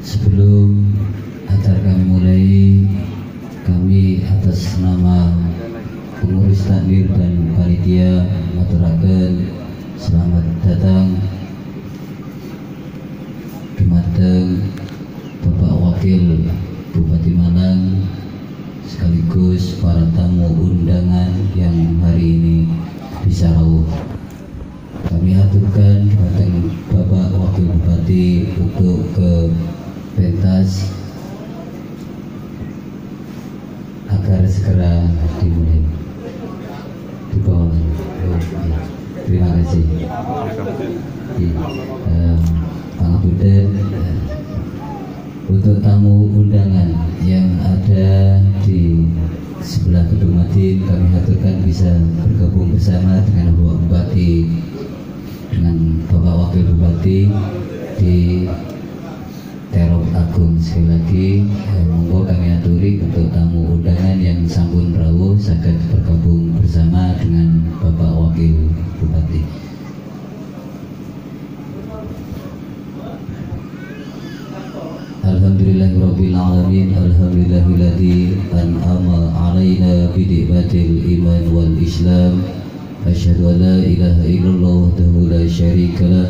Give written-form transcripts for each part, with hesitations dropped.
Sebelum acara kami mulai, kami atas nama pengurus takmir dan panitia maturaken selamat datang dumateng Bapak Wakil Bupati Malang sekaligus para tamu undangan yang hari ini bisa rawuh. Kami aturkan dumateng Bapak Wakil Bupati untuk ke pentas agar segera dimulai. Di bawah. Terima kasih. Pangapunten untuk tamu undangan yang ada di sebelah gedung Madin, kami aturkan bisa bergabung bersama dengan Bapak Bupati, dengan Bapak Wakil Bupati di Terop Agung. Sekali lagi monggo kami aturi untuk tamu undangan yang sampun rawuh saged bergabung bersama dengan Bapak Wakil Bupati. Alhamdulillahirabbil alamin, alhamdulillahilladzi an'ama 'alaina bi ni'matil iman wal islam. Asyhadu an la ilaha illallah wahdahu la syarika lah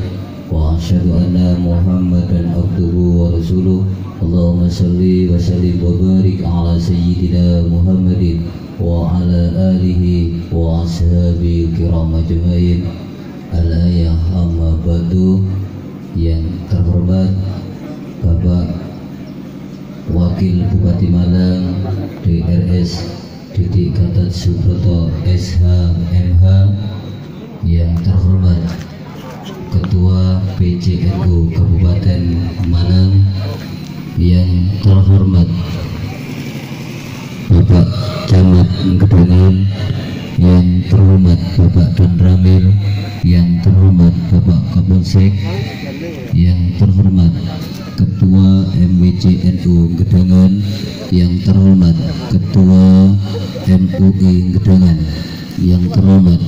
wa asyhadu anna Muhammadan abduhu wa rasuluh. Allahumma shalli wa sallim wa barik ala sayyidina Muhammadin wa ala alihi wa ashabihi kiram ajmain. Al-ayah amma ba'du. Yang terhormat Bapak Wakil Bupati Malang DRS Didik Gatot Subroto SH MH, yang terhormat Ketua PCNU Kabupaten Malang, yang terhormat Bapak Camat Gedongan, yang terhormat Bapak Dan Ramil, yang terhormat Bapak Kapolsek, yang terhormat Ketua MWCNU Gedongan, yang terhormat Ketua MUI Gedongan, yang terhormat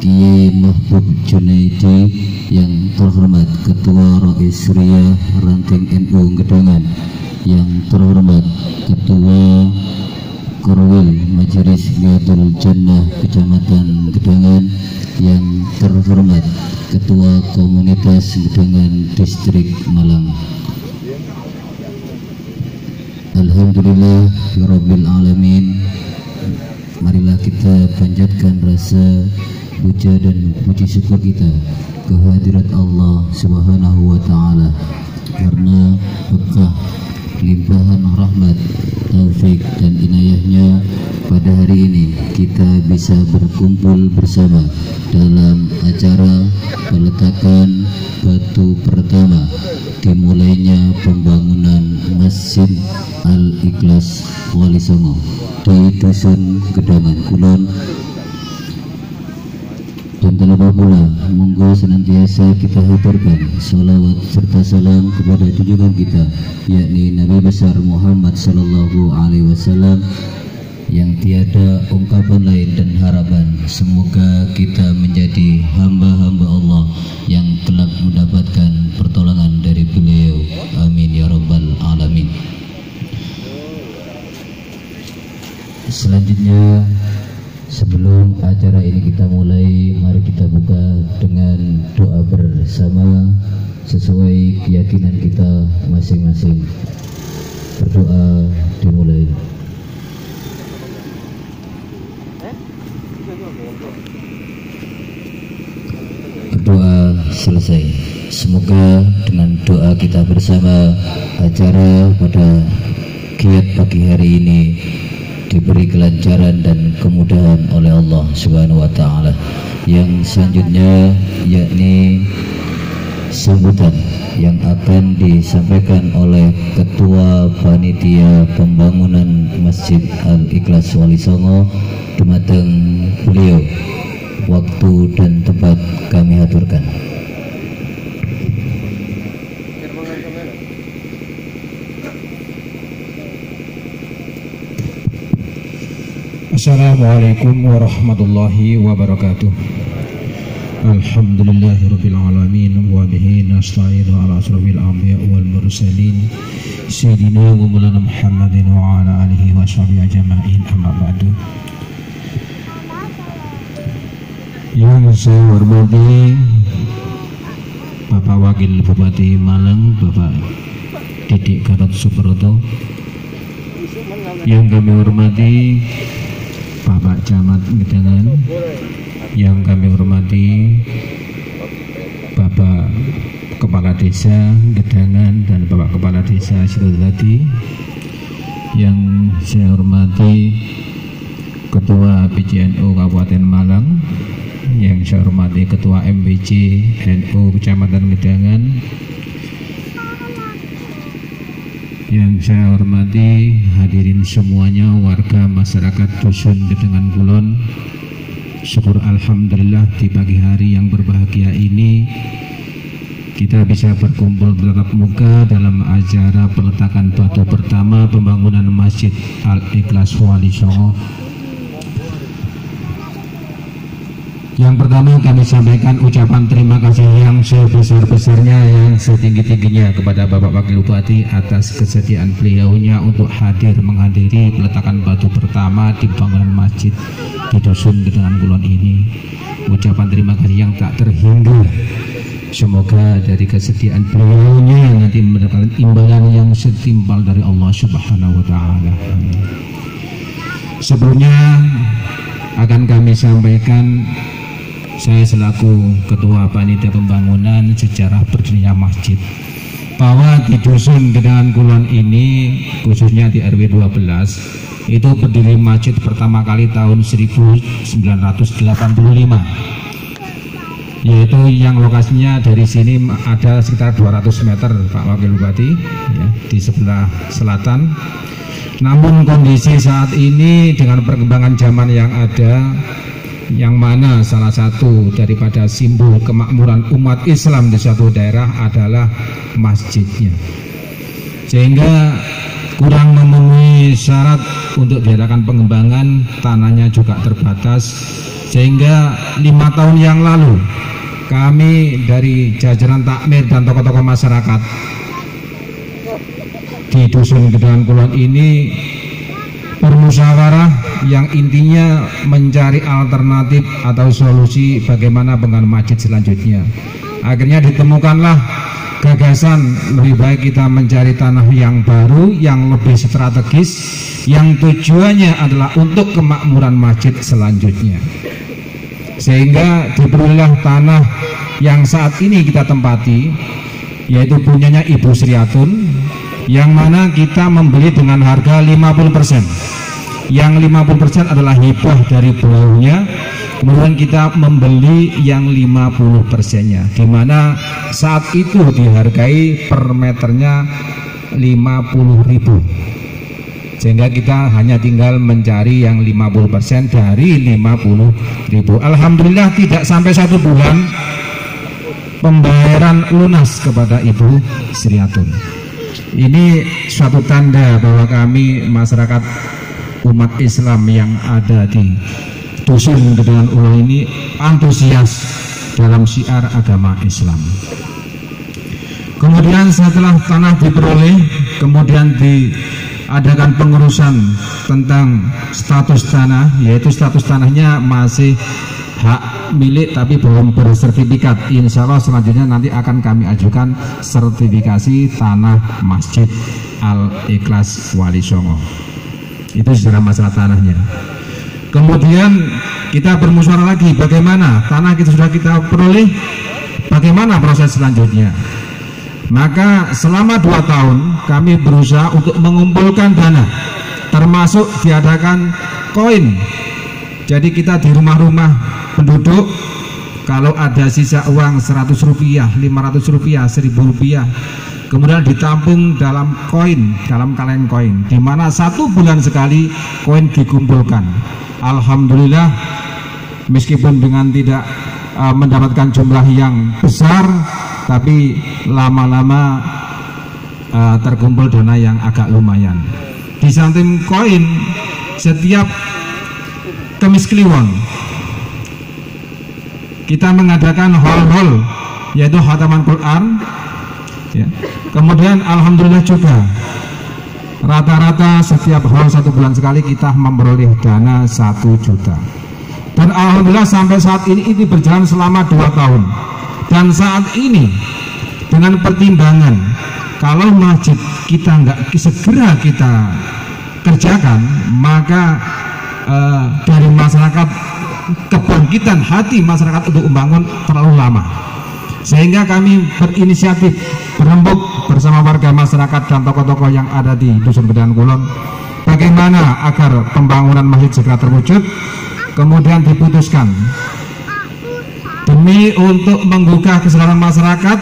Kiai Mahbub Junaidi, yang terhormat Ketua Rais Ria Ranting NU Gedongan, yang terhormat Ketua Korwil Majelis Riyadul Jannah Kecamatan Gedongan, yang terhormat Ketua Komunitas Gedongan Distrik Malang. Alhamdulillah Rabbil Alamin. Marilah kita panjatkan rasa puja dan puji syukur kita kehadirat Allah Subhanahu wa Ta'ala, karena berkah limpahan rahmat, taufik dan inayahnya pada hari ini kita bisa berkumpul bersama dalam acara peletakan batu pertama dimulainya pembangunan Masjid Al-Ikhlas Wali Songo di Dusun Gedongan Kulon. Dan terlebih pula monggo senantiasa kita haturkan salawat serta salam kepada junjungan kita, yakni Nabi besar Muhammad sallallahu alaihi wasallam, yang tiada ungkapan lain dan harapan semoga kita menjadi hamba-hamba Allah yang kelak mendapatkan pertolongan dari beliau. Amin ya rabbal alamin. Selanjutnya, sebelum acara ini kita mulai, mari kita buka dengan doa bersama sesuai keyakinan kita masing-masing. Berdoa dimulai. Berdoa selesai. Semoga dengan doa kita bersama acara pada kiat pagi hari ini diberi kelancaran dan kemudahan oleh Allah Subhanahu wa Ta'ala. Yang selanjutnya yakni sambutan yang akan disampaikan oleh Ketua Panitia Pembangunan Masjid Al-Ikhlas Wali Songo. Dumateng beliau waktu dan tempat kami aturkan. Assalamualaikum warahmatullahi wabarakatuh. Alhamdulillahirabbil alamin wa bihi nasta'in wa ala asrofil anbiya wal mursalin Sayyidina wa maulana Muhammadin wa ala alihi wa sahbihi ajma'in, amma ba'du. Yang saya hormati Bapak Wakil Bupati Malang, Bapak Didik Gatot Subroto. Yang kami hormati Bapak Camat Gedangan. Yang kami hormati Bapak Kepala Desa Gedangan dan Bapak Kepala Desa Sirotadi. Yang saya hormati Ketua PJNU Kabupaten Malang. Yang saya hormati Ketua MPC NU Kecamatan Gedangan. Yang saya hormati hadirin semuanya, warga masyarakat Dusun Gedangan Kulon. Syukur alhamdulillah di pagi hari yang berbahagia ini kita bisa berkumpul bertatap muka dalam acara peletakan batu pertama pembangunan Masjid Al-Ikhlas Wali Songo. Yang pertama kami sampaikan ucapan terima kasih yang sebesar-besarnya, yang setinggi-tingginya kepada Bapak Wakil Bupati atas kesediaan beliaunya untuk hadir menghadiri peletakan batu pertama di pembangunan masjid di Dusun Gedangan Kulon ini. Ucapan terima kasih yang tak terhingga. Semoga dari kesediaan beliaunya nanti mendapatkan imbalan yang setimpal dari Allah Subhanahu wa Ta'ala. Sebelumnya akan kami sampaikan, saya selaku Ketua Panitia Pembangunan sejarah berdirinya masjid, bahwa di Dusun Gedangan Kulon ini, khususnya di RW 12, itu berdiri masjid pertama kali tahun 1985, yaitu yang lokasinya dari sini ada sekitar 200 meter Pak Wakil Bupati ya, di sebelah selatan. Namun kondisi saat ini dengan perkembangan zaman yang ada, yang mana salah satu daripada simbol kemakmuran umat Islam di suatu daerah adalah masjidnya, sehingga kurang memenuhi syarat untuk diadakan pengembangan. Tanahnya juga terbatas, sehingga 5 tahun yang lalu kami dari jajaran takmir dan tokoh-tokoh masyarakat di Dusun Gedangan Kulon ini bermusyawarah yang intinya mencari alternatif atau solusi bagaimana pembangunan masjid selanjutnya. Akhirnya ditemukanlah gagasan lebih baik kita mencari tanah yang baru, yang lebih strategis, yang tujuannya adalah untuk kemakmuran masjid selanjutnya. Sehingga diberilah tanah yang saat ini kita tempati, yaitu punyanya Ibu Sriatun, yang mana kita membeli dengan harga 50%. Yang 50% adalah hibah dari beliaunya. Kemudian kita membeli yang 50%-nya, di mana saat itu dihargai per meternya 50.000. Sehingga kita hanya tinggal mencari yang 50% dari 50.000. Alhamdulillah tidak sampai 1 bulan pembayaran lunas kepada Ibu Sriatun. Ini suatu tanda bahwa kami masyarakat umat Islam yang ada di Dusun Gedangan Kulon ini antusias dalam syiar agama Islam. Kemudian setelah tanah diperoleh, kemudian diadakan pengurusan tentang status tanah, yaitu status tanahnya masih hak milik tapi belum bersertifikat. Insya Allah selanjutnya nanti akan kami ajukan sertifikasi tanah Masjid Al-Ikhlas Wali Songo. Itu secara masalah tanahnya. Kemudian kita bermusyawarah lagi, bagaimana tanah kita sudah kita peroleh, bagaimana proses selanjutnya. Maka selama 2 tahun kami berusaha untuk mengumpulkan dana, termasuk diadakan koin. Jadi kita di rumah-rumah penduduk, kalau ada sisa uang 100 rupiah, 500 rupiah, 1000 rupiah, kemudian ditampung dalam koin, dalam kaleng koin, di mana 1 bulan sekali koin dikumpulkan. Alhamdulillah, meskipun dengan tidak mendapatkan jumlah yang besar, tapi lama-lama terkumpul dana yang agak lumayan. Di samping koin, setiap Kemis Kliwon kita mengadakan hall-hall yaitu khataman Quran, ya. Kemudian alhamdulillah juga rata-rata setiap hal 1 bulan sekali kita memperoleh dana 1 juta. Dan alhamdulillah sampai saat ini berjalan selama 2 tahun. Dan saat ini dengan pertimbangan kalau masjid kita nggak segera kita kerjakan, maka dari masyarakat, kebangkitan hati masyarakat untuk membangun terlalu lama, sehingga kami berinisiatif berembuk bersama warga masyarakat dan tokoh-tokoh yang ada di Dusun Gedangan Kulon bagaimana agar pembangunan masjid segera terwujud. Kemudian diputuskan demi untuk menggugah kesadaran masyarakat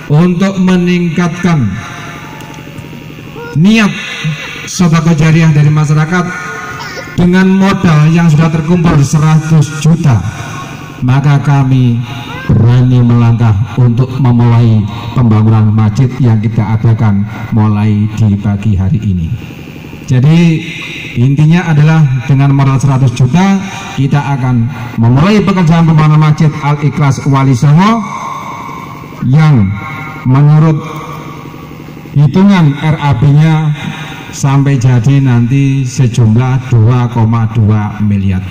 untuk meningkatkan niat sedekah jariah dari masyarakat dengan modal yang sudah terkumpul 100 juta, maka kami berani melangkah untuk memulai pembangunan masjid yang kita adakan mulai di pagi hari ini. Jadi intinya adalah dengan modal 100 juta kita akan memulai pekerjaan pembangunan masjid Al-Ikhlas Wali Songo yang menurut hitungan RAB-nya sampai jadi nanti sejumlah 2,2 miliar.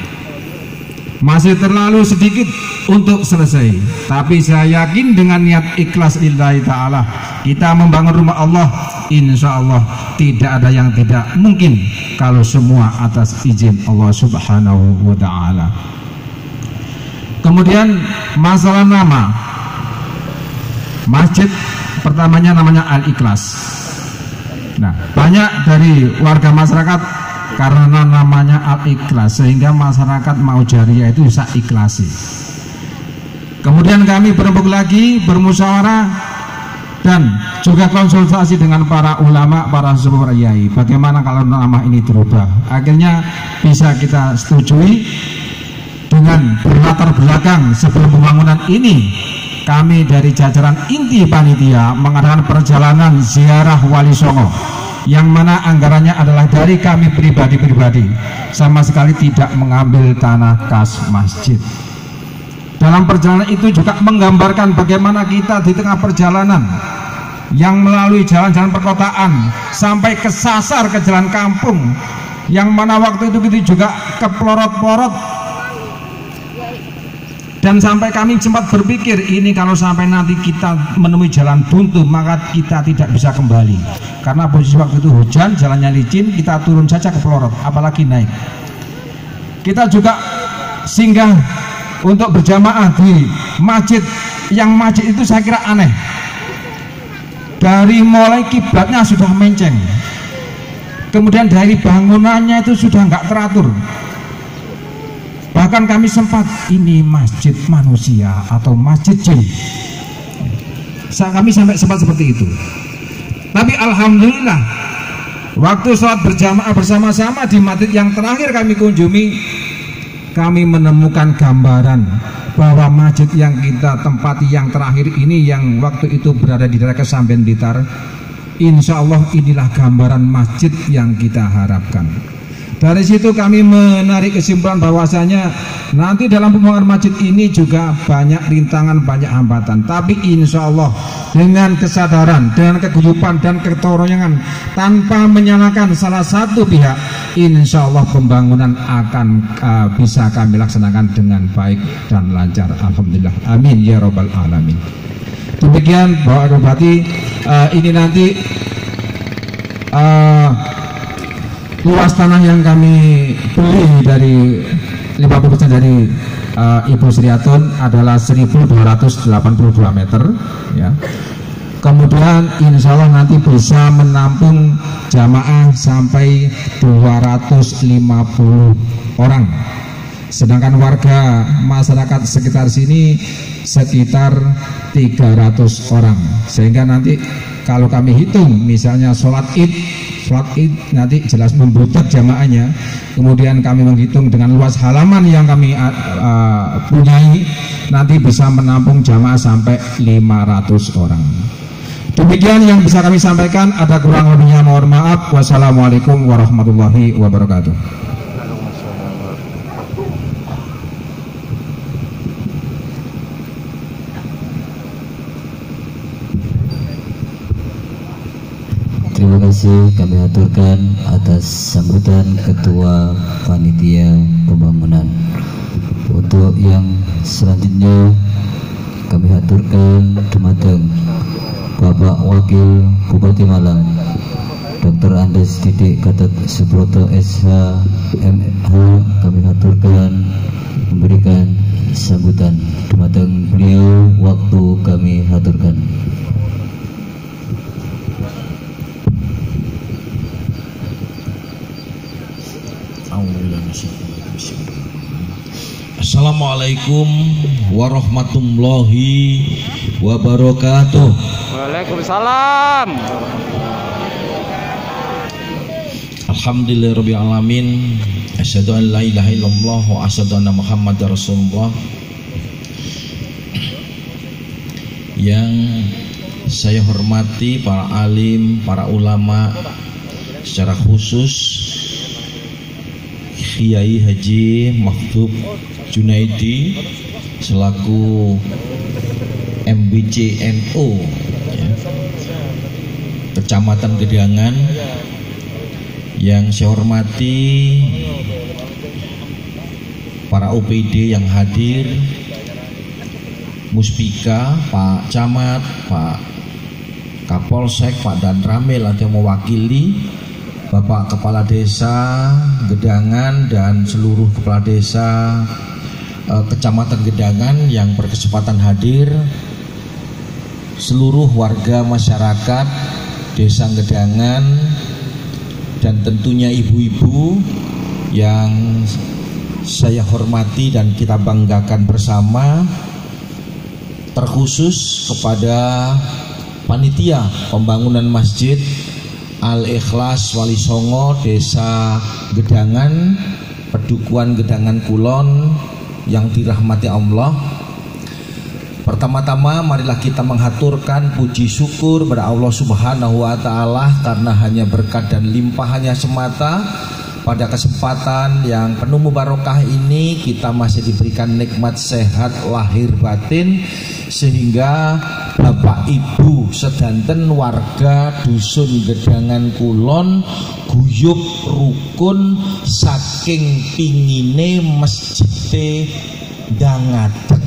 Masih terlalu sedikit untuk selesai, tapi saya yakin dengan niat ikhlas lillahi ta'ala kita membangun rumah Allah, insya Allah tidak ada yang tidak mungkin kalau semua atas izin Allah subhanahu wa ta'ala. Kemudian masalah nama masjid, pertamanya namanya Al-Ikhlas. Nah, banyak dari warga masyarakat karena namanya Al-Ikhlas sehingga masyarakat mau jariah itu bisa ikhlasi. Kemudian kami berembuk lagi, bermusyawarah dan juga konsultasi dengan para ulama, para sepuh, para yai, bagaimana kalau nama ini dirubah. Akhirnya bisa kita setujui dengan berlatar belakang sebelum pembangunan ini kami dari jajaran inti panitia mengadakan perjalanan ziarah Wali Songo yang mana anggarannya adalah dari kami pribadi-pribadi, sama sekali tidak mengambil tanah kas masjid. Dalam perjalanan itu juga menggambarkan bagaimana kita di tengah perjalanan yang melalui jalan-jalan perkotaan sampai kesasar ke jalan kampung, yang mana waktu itu kita juga ke pelorot-pelorot, dan sampai kami sempat berpikir ini kalau sampai nanti kita menemui jalan buntu maka kita tidak bisa kembali, karena posisi waktu itu hujan, jalannya licin, kita turun saja ke pelorot apalagi naik. Kita juga singgah untuk berjamaah di masjid, yang masjid itu saya kira aneh, dari mulai kiblatnya sudah menceng, kemudian dari bangunannya itu sudah nggak teratur. Bahkan kami sempat, ini masjid manusia atau masjid jin, kami sampai sempat seperti itu. Tapi alhamdulillah waktu sholat berjamaah bersama-sama di masjid yang terakhir kami kunjungi, kami menemukan gambaran bahwa masjid yang kita tempati yang terakhir ini, yang waktu itu berada di daerah Kesamben Blitar, insya Allah inilah gambaran masjid yang kita harapkan. Dari situ kami menarik kesimpulan bahwasanya nanti dalam pembangunan masjid ini juga banyak rintangan, banyak hambatan, tapi insya Allah dengan kesadaran, dengan keguyuban dan ketorongan tanpa menyalahkan salah satu pihak, insya Allah pembangunan akan bisa kami laksanakan dengan baik dan lancar. Alhamdulillah, amin ya robbal alamin. Demikian Bapak Bupati, ini nanti luas tanah yang kami beli dari 50% dari Ibu Sriatun adalah 1282 meter, ya. Kemudian insya Allah nanti bisa menampung jamaah sampai 250 orang, sedangkan warga masyarakat sekitar sini sekitar 300 orang, sehingga nanti kalau kami hitung misalnya sholat id nanti jelas membutuhkan jamaahnya. Kemudian kami menghitung dengan luas halaman yang kami punyai, nanti bisa menampung jamaah sampai 500 orang. Demikian yang bisa kami sampaikan, ada kurang lebihnya mohon maaf. Wassalamualaikum warahmatullahi wabarakatuh. Terima kasih kami aturkan atas sambutan Ketua Panitia Pembangunan. Untuk yang selanjutnya kami aturkan dumateng Bapak Wakil Bupati Malang Dr. Andes Didik Gatot Subroto SH MH, kami aturkan memberikan sambutan dumateng beliau, waktu kami aturkan. Assalamualaikum warahmatullahi wabarakatuh. Waalaikumsalam. Alhamdulillahirabbil alamin. Asyhadu an la ilaha illallah wa asyhadu anna Muhammadar Rasulullah. Yang saya hormati para alim, para ulama, secara khusus Kiai Haji Mahfud Junaidi selaku MBCNO ya, Kecamatan Gedangan. Yang saya hormati para OPD yang hadir, Muspika, Pak Camat, Pak Kapolsek, Pak Danramil ada yang mewakili, Bapak Kepala Desa Gedangan dan seluruh Kepala Desa Kecamatan Gedangan yang berkesempatan hadir, seluruh warga masyarakat Desa Gedangan, dan tentunya ibu-ibu yang saya hormati dan kita banggakan bersama, terkhusus kepada panitia pembangunan Masjid Al-Ikhlas Wali Songo Desa Gedangan, Pedukuhan Gedangan Kulon yang dirahmati Allah. Pertama-tama marilah kita menghaturkan puji syukur kepada Allah Subhanahu wa taala karena hanya berkat dan limpahannya semata pada kesempatan yang penuh mubarakah ini kita masih diberikan nikmat sehat lahir batin, sehingga Bapak Ibu sedanten warga dusun Gedangan Kulon guyub rukun saking pingine masjid dangadeg.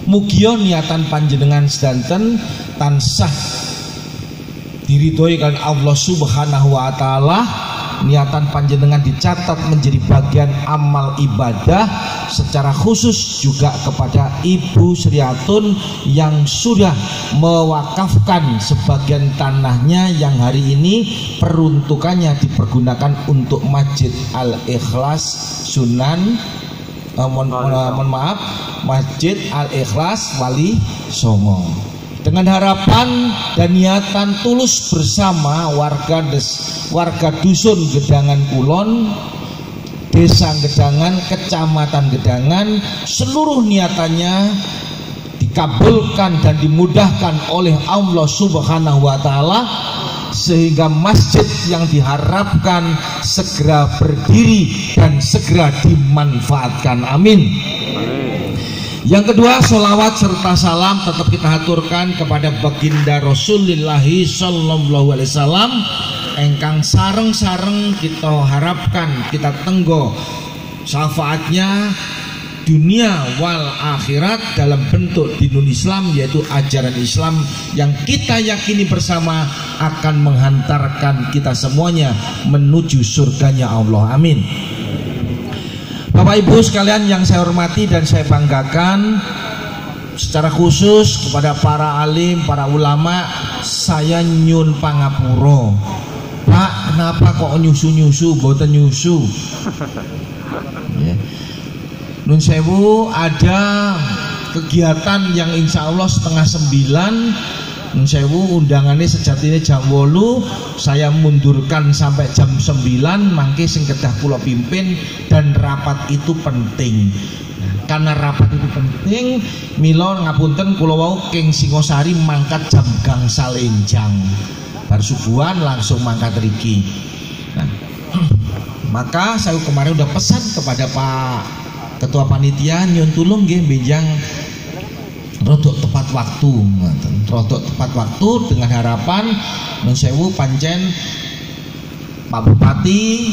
Mugia niatan panjenengan sedanten tansah diridhoi kan Allah Subhanahu wa taala. Niatan panjenengan dicatat menjadi bagian amal ibadah, secara khusus juga kepada Ibu Sriatun yang sudah mewakafkan sebagian tanahnya yang hari ini peruntukannya dipergunakan untuk Masjid Al-Ikhlas Sunan Masjid Al-Ikhlas Wali Songo, dengan harapan dan niatan tulus bersama warga dusun Gedangan Kulon, Desa Gedangan, Kecamatan Gedangan, seluruh niatannya dikabulkan dan dimudahkan oleh Allah Subhanahu wa taala, sehingga masjid yang diharapkan segera berdiri dan segera dimanfaatkan. Amin. Yang kedua, sholawat serta salam tetap kita haturkan kepada baginda Rasulullah sallallahu alaihi wasallam engkang sareng-sareng kita harapkan kita tenggo syafaatnya dunia wal akhirat dalam bentuk dinul Islam, yaitu ajaran Islam yang kita yakini bersama akan menghantarkan kita semuanya menuju surganya Allah. Amin. Bapak Ibu sekalian yang saya hormati dan saya banggakan, secara khusus kepada para alim, para ulama, saya nyun pangapura. Pak, kenapa kok nyusu-nyusu, boten nyusu? Ya. Nun sewu, ada kegiatan yang insya Allah 8:30. Nun sewu, undangannya sejatinya jam 8, saya mundurkan sampai jam 9, mangke sing kedah kula pimpin, dan rapat itu penting. Karena rapat itu penting, mila ngapunten kula wau King Singosari mangkat jam gangsal enjang. Bar subuhan langsung mangkat riki. Nah, maka saya kemarin udah pesan kepada Pak Ketua Panitia, nyun tulung nggih benjang rodok tepat waktu, rodok tepat waktu dengan harapan nun sewu pancen Pak Bupati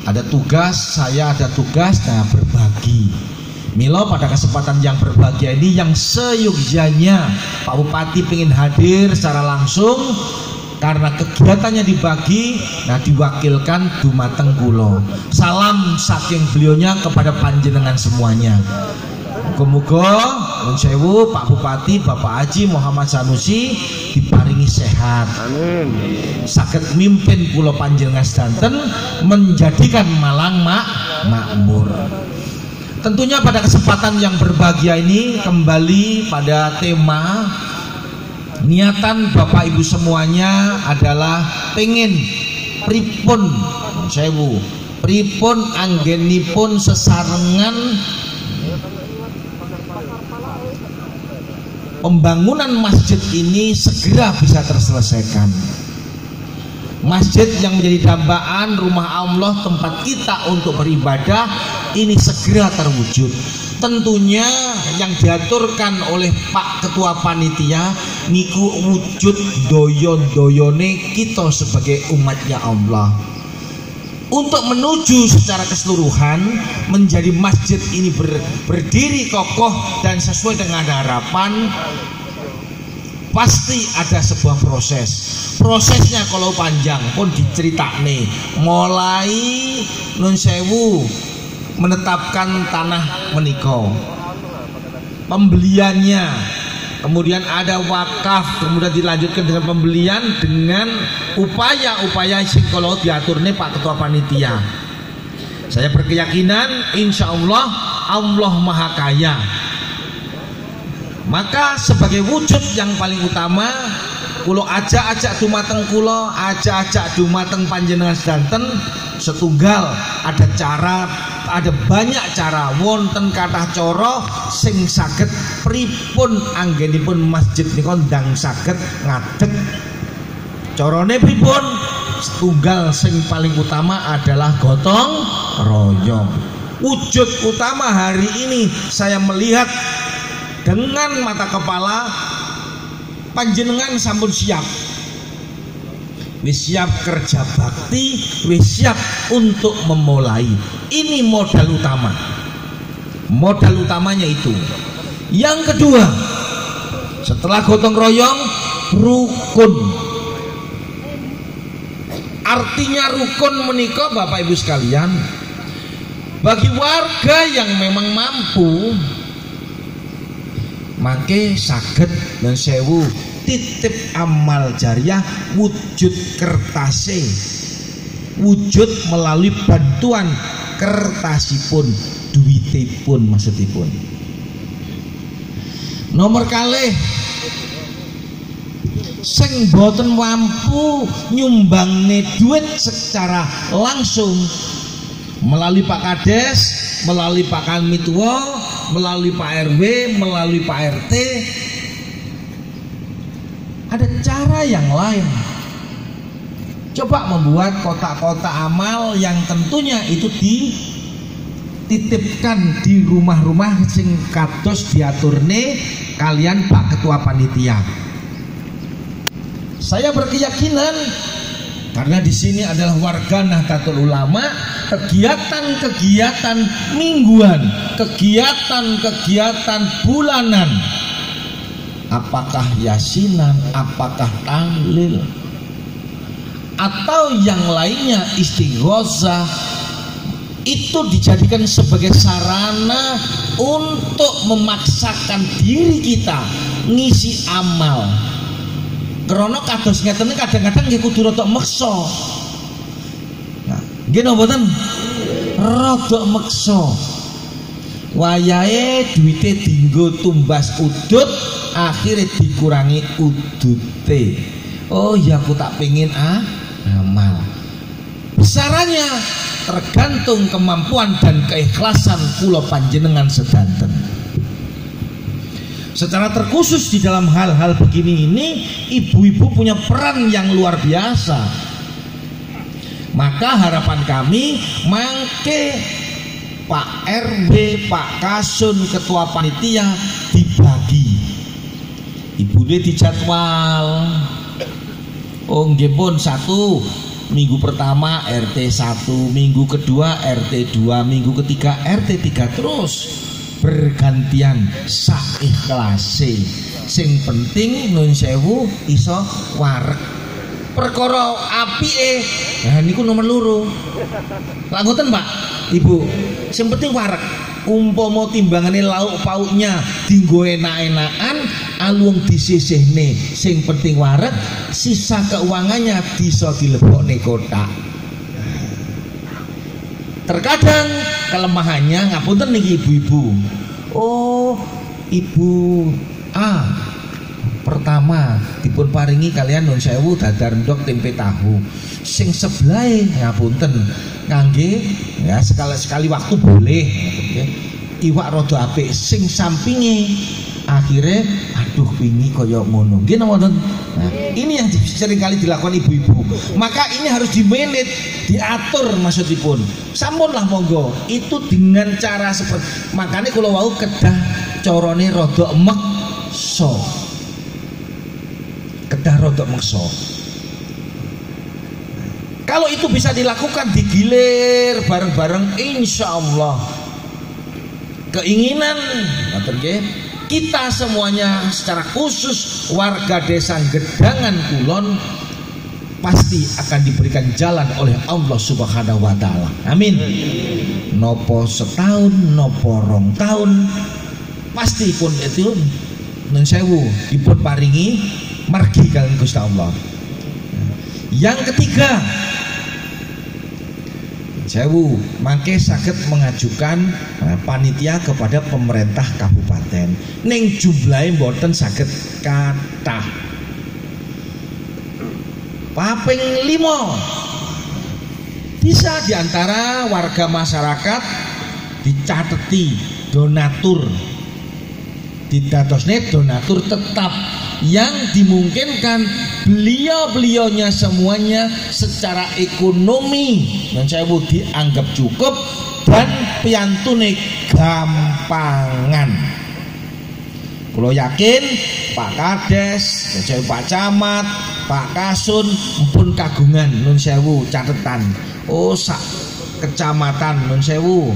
ada tugas, saya ada tugas, nah berbagi. Milo pada kesempatan yang berbahagia ini yang seyogyanya Pak Bupati pengen hadir secara langsung karena kegiatannya dibagi, nah diwakilkan dumateng kula. Salam saking beliaunya kepada panjenengan semuanya. Muga-muga nun sewu Pak Bupati Bapak Haji Muhammad Sanusi diparingi sehat. Amin. Saged mimpin kula panjenengan sedanten menjadikan Malang makmur. Tentunya pada kesempatan yang berbahagia ini kembali pada tema niatan Bapak Ibu semuanya adalah pengen pripun sewu pripun anggenipun sesarengan pembangunan masjid ini segera bisa terselesaikan. Masjid yang menjadi dambaan rumah Allah tempat kita untuk beribadah ini segera terwujud. Tentunya yang diaturkan oleh Pak Ketua Panitia niku wujud doyon-doyone kita sebagai umatnya Allah untuk menuju secara keseluruhan menjadi masjid ini berdiri kokoh dan sesuai dengan harapan. Pasti ada sebuah prosesnya kalau panjang pun diceritakne mulai nun sewu menetapkan tanah menika, pembeliannya, kemudian ada wakaf, kemudian dilanjutkan dengan pembelian dengan upaya-upaya sing kalau diaturne Pak Ketua Panitia. Saya berkeyakinan insya Allah Allah Maha Kaya. Maka sebagai wujud yang paling utama kulo ajak dumateng kulo, ajak dumateng panjenengan sedanten setunggal ada banyak cara wonten kathah cara sing saged pripun anggenipun masjid nika ndang saged ngadeg. Carane pripun? Setunggal sing paling utama adalah gotong royong. Wujud utama hari ini saya melihat dengan mata kepala panjenengan sampun siap, wis siap kerja bakti, wis siap untuk memulai. Ini modal utamanya itu. Yang kedua, setelah gotong royong, rukun. Artinya rukun menika Bapak Ibu sekalian, bagi warga yang memang mampu mangke saged dan sewu titip amal jariah wujud kertase, wujud melalui bantuan kertasipun, duitipun maksudipun. Nomor kalih sing boten mampu nyumbangne duit secara langsung melalui Pak Kades, melalui Pak Kanmitwa, melalui Pak RW, melalui Pak RT, ada cara yang lain. Coba membuat kotak-kotak amal yang tentunya itu dititipkan di rumah-rumah sing kados diaturne kalian Pak Ketua Panitia. Saya berkeyakinan karena di sini adalah warga Nahdlatul Ulama, kegiatan-kegiatan mingguan, kegiatan-kegiatan bulanan, apakah yasinan, apakah tahlil, atau yang lainnya istighosah, itu dijadikan sebagai sarana untuk memaksakan diri kita ngisi amal. Karena kados ngeten kadang-kadang nggih kudu rada meksa. Nah, nggih napa mboten? Rada meksa. Wayahe duwite dienggo tumbas udut, akhirnya dikurangi udute. Oh ya aku tak pengen amal. Besarannya tergantung kemampuan dan keikhlasan kula panjenengan sedanten. Secara terkhusus di dalam hal-hal begini ini, ibu-ibu punya peran yang luar biasa. Maka harapan kami mangke Pak RW, Pak Kasun, Ketua Panitia dibagi ibune dijadwal. Oh nggih pun 1 minggu pertama RT 1, minggu kedua RT 2, minggu ketiga RT 3, terus bergantian saikhlase. Sing penting nun sewu iso wareg. Perkara apike nah niku nomor loro. Lah ngoten Pak, Ibu. Sing penting wareg. Umpama timbangane lauk pauknya dienggo enak-enakan, alung disisihne. Sing penting wareg, sisa keuangannya bisa dilebokne kotak. Terkadang kelemahannya ngapunten niki ibu-ibu. Oh, Ibu A pertama dipun paringi kalian nun sewu dadar ndok tempe tahu. Sing sebelahe ngapunten ngangge ya sekali waktu boleh ya. Iwak rada apik. Sing sampinge akhirnya aduh wingi kaya ngono. Nggih napa? Nah, ini yang sering kali dilakukan ibu-ibu. Maka ini harus dimanage, diatur maksudipun. Sampunlah monggo. Itu dengan cara seperti makanya kalau wau kedah corone rada meksa. Kedah rada meksa. Kalau itu bisa dilakukan digilir bareng-bareng, insya Allah keinginan kita semuanya secara khusus warga desa Gedangan Kulon pasti akan diberikan jalan oleh Allah Subhanahu wa Ta'ala. Amin. Nopo setahun, nopo rong tahun, pasti pun itu nun sewu dipun paringi margi kalian Gusti Allah. Yang ketiga, sewu mangke saged mengajukan panitia kepada pemerintah kabupaten. Ning jumlahe mboten saged kathah. Paping 5 bisa diantara warga masyarakat dicateti donatur, didadosne donatur tetap yang dimungkinkan beliau-beliaunya semuanya secara ekonomi dan saya dianggap cukup dan piantune gampangan. Kalau yakin Pak Kades, Pak Camat, Pak Kasun pun kagungan nun sewu catatan. Oh sak kecamatan nun sewu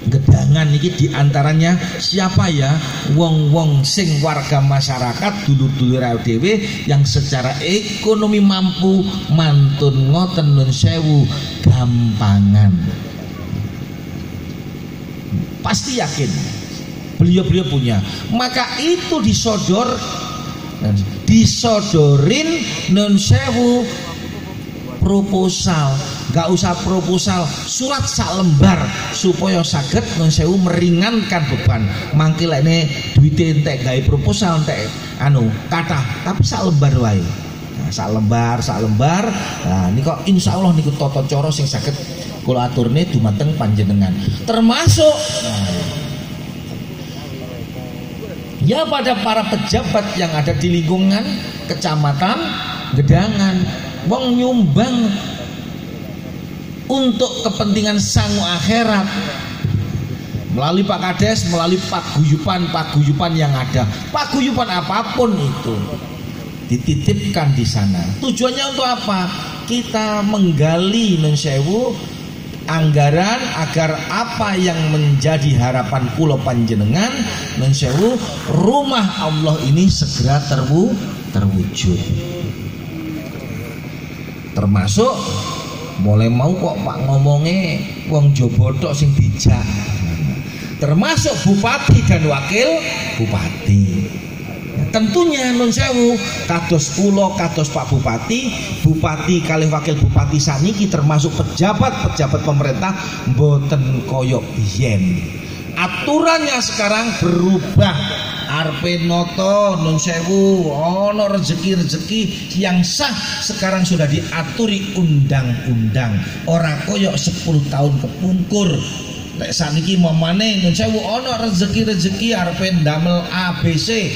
Gedangan ini diantaranya siapa ya wong-wong sing warga masyarakat dulur-dulur dhewe yang secara ekonomi mampu mantun ngoten nun sewu gampangan. Pasti yakin beliau-beliau punya, maka itu disodorin nun sewu proposal. Gak usah proposal, surat sak lembar supaya saged nun sewu meringankan beban. Mangke lek ne duwite entek gawe proposal entek kathah, tapi sak lembar wae. Nah, sak lembar. Nah, niku insyaallah niku tata cara sing saged kula aturne dumateng panjenengan. Termasuk ya pada para pejabat yang ada di lingkungan kecamatan Gedangan, wong nyumbang untuk kepentingan sangu akhirat melalui Pak Kades, melalui paguyupan yang ada, paguyupan apapun itu dititipkan di sana. Tujuannya untuk apa? Kita menggali nun sewu anggaran agar apa yang menjadi harapan kula panjenengan nun sewu rumah Allah ini segera terwujud. Termasuk mulai mau kok Pak ngomongnya wong Jowo tok sing dijak, termasuk bupati dan wakil bupati. Tentunya nun sewu kados kula kados Pak Bupati kalih wakil bupati saniki termasuk pejabat pemerintah mboten koyok biyen. Aturannya sekarang berubah. Arpe noto nun sewu ono rezeki yang sah sekarang sudah diaturi undang-undang. Ora koyok 10 tahun kepungkur. Lek saniki mamane nun sewu ono rezeki arpe ndamel ABC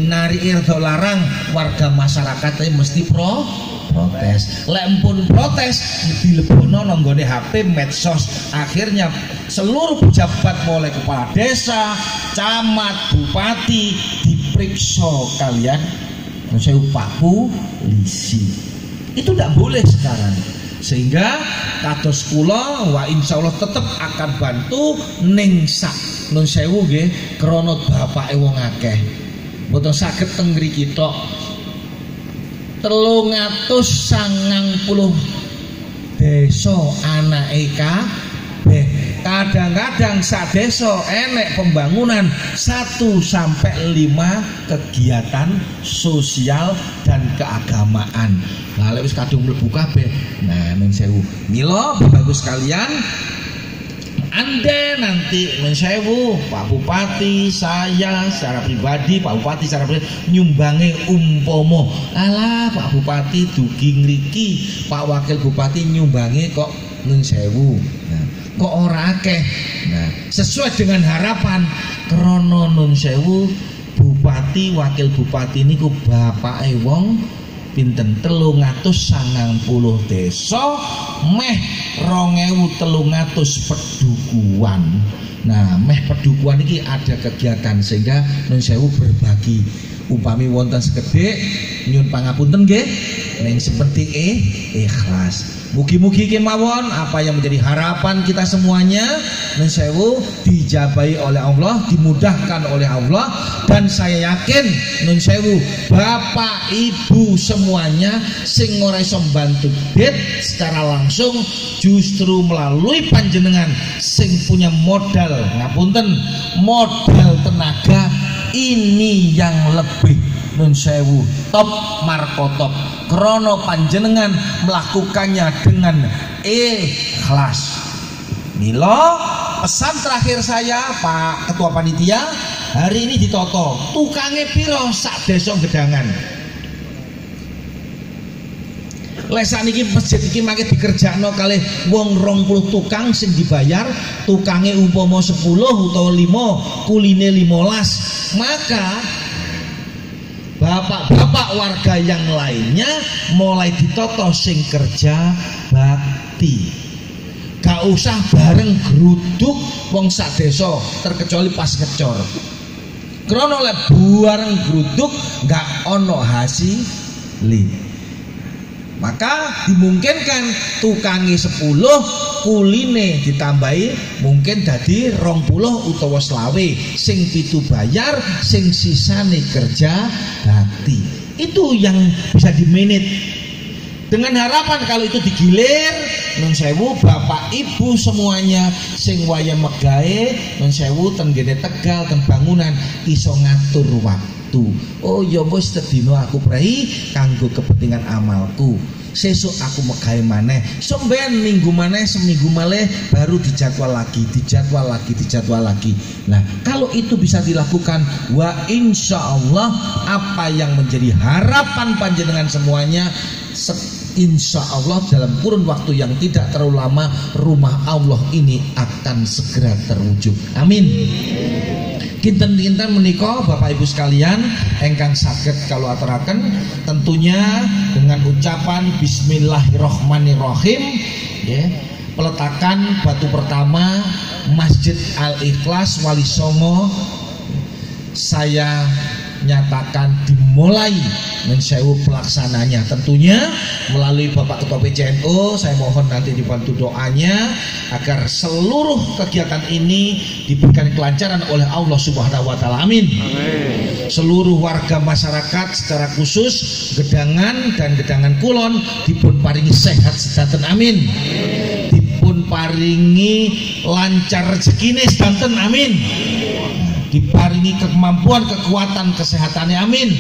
nari irdo larang warga masyarakat mesti protes. Lek pun protes dilebokno nanggone HP medsos. Akhirnya seluruh pejabat mulai kepala desa, camat, bupati priksa kalian saya Pak polisi. Itu tidak boleh sekarang. Sehingga kados kula wa insyaallah tetep akan bantu ning sak nun sewu nggih krana bapake wong akeh. Mboten saged teng mriki tok. 390 desa anake kabeh. Kadang-kadang sak desa enek pembangunan 1 sampai 5 kegiatan sosial dan keagamaan. Lah lek wis kadung mlebu kabeh. Nah, nun sewu. Mila Bapak Ibu sekalian, Anda nanti nun sewu, Pak Bupati, saya secara pribadi, Pak Bupati secara pribadi nyumbangi umpama. Alah Pak Bupati dugi ngriki, Pak Wakil Bupati nyumbangi kok nun sewu. Nah, kok ora akeh. Nah, sesuai dengan harapan krana nun sewu bupati wakil bupati niku bapake wong pinten 390 desa meh 2300 pedukuhan. Nah, meh pedukuhan iki ada kegiatan sehingga nun sewu berbagi. Upami wonten sekedhik nyuwun pangapunten nggih ning seperti ikhlas. Mugi-mugi kemawon apa yang menjadi harapan kita semuanya nun sewu dijabahi oleh Allah, dimudahkan oleh Allah, dan saya yakin nun sewu Bapak Ibu semuanya sing ora iso mbantu dit secara langsung justru melalui panjenengan sing punya modal ngapunten modal tenaga ini yang lebih nun sewu top markotop krono panjenengan melakukannya dengan ikhlas. Milo pesan terakhir saya Pak Ketua Panitia, hari ini ditoto tukange piro sak desa Gedangan. Lesan iki masjid iki mangke dikerjakno kalih wong 20 tukang sing dibayar, tukange umpama 10 utawa 5, kuline 15, maka bapak-bapak warga yang lainnya mulai ditoto sing kerja bakti. Gak usah bareng geruduk wong sak desa terkecuali pas ngecor. Krono lek bareng geruduk gak ono hasili. Maka dimungkinkan tukangi 10, kuline ditambahi mungkin dadi 20 utawa 20, sing 7 bayar, sing sisane kerja bakti. Itu yang bisa dimanage. Dengan harapan kalau itu digilir nun sewu Bapak Ibu semuanya sing waya megawe nun sewu ten gene Tegal ten bangunan iso ngatur waktu. Oh ya wis sedina aku prei kanggo kepentingan amalku. Sesuk aku megawe maneh, somben minggu maneh, seminggu malih baru dijadwal lagi. Nah, kalau itu bisa dilakukan, wa insya Allah apa yang menjadi harapan panjenengan semuanya, insya Allah dalam kurun waktu yang tidak terlalu lama rumah Allah ini akan segera terwujud. Amin. Kinten-kinten menika Bapak Ibu sekalian engkang saged kalau aturaken tentunya dengan ucapan Bismillahirrahmanirrahim ya, peletakan batu pertama Masjid Al-Ikhlas Wali Songo saya nyatakan dimulai mensewu pelaksananya tentunya melalui Bapak Ketua PCNU. Saya mohon nanti dibantu doanya agar seluruh kegiatan ini diberikan kelancaran oleh Allah Subhanahu wa taala. Amin. Amin. Seluruh warga masyarakat secara khusus Gedangan dan Gedangan Kulon dipun paringi sehat sedanten. Amin. Dipun paringi lancar rezekine sedanten. Amin. Diparingi kemampuan, kekuatan, kesehatannya. Amin.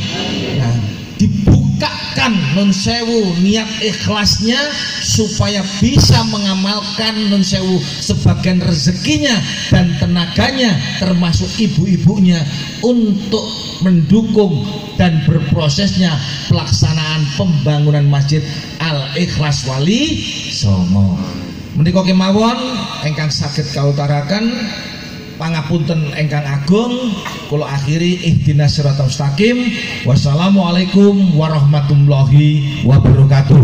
Nah, dibukakan nun sewu niat ikhlasnya supaya bisa mengamalkan nun sewu sebagian rezekinya dan tenaganya termasuk ibu-ibunya untuk mendukung dan berprosesnya pelaksanaan pembangunan Masjid Al-Ikhlas Wali Songo. Menika kemawon engkang saged kautaraken pangapunten engkang agung, kula akhiri ihdinas siratal mustaqim. Wassalamualaikum warahmatullahi wabarakatuh.